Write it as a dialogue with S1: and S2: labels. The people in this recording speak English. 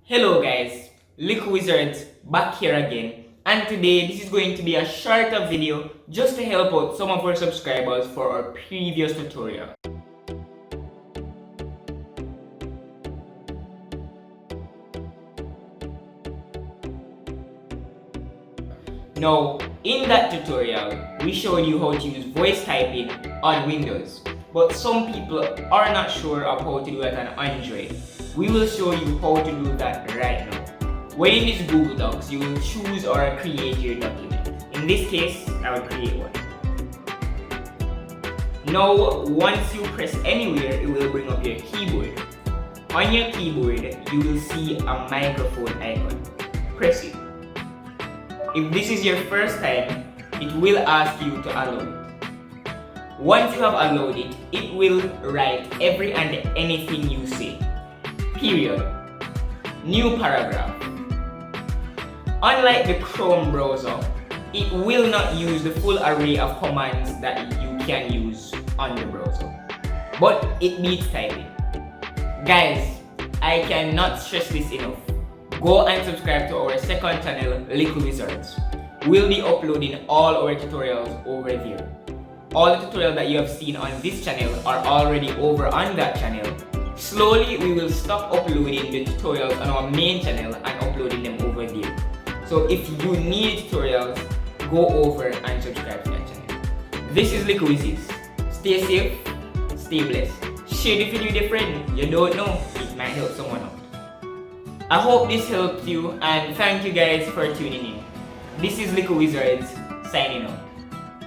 S1: Hello guys, Lick Wizards back here again, and today this is going to be a shorter video just to help out some of our subscribers for our previous tutorial. Now, in that tutorial, we showed you how to use voice typing on Windows, but some people are not sure of how to do it on Android. We will show you how to do that right now. When in this Google Docs, you will choose or create your document. In this case, I will create one. Now, once you press anywhere, it will bring up your keyboard. On your keyboard, you will see a microphone icon. Press it. If this is your first time, it will ask you to allow it. Once you have allowed it, it will write every and anything you say. Period. New paragraph. Unlike the Chrome browser, it will not use the full array of commands that you can use on the browser, but it beats typing. Guys, I cannot stress this enough. Go and subscribe to our second channel, Lick Wizards. We'll be uploading all our tutorials over there. All the tutorials that you have seen on this channel are already over on that channel. Slowly, we will stop uploading the tutorials on our main channel and uploading them over there. So if you need tutorials, go over and subscribe to that channel. This is Lick Wizards. Stay safe, stay blessed. Share the video with a friend. You don't know, it might help someone out. I hope this helped you, and thank you guys for tuning in. This is Lick Wizards signing out.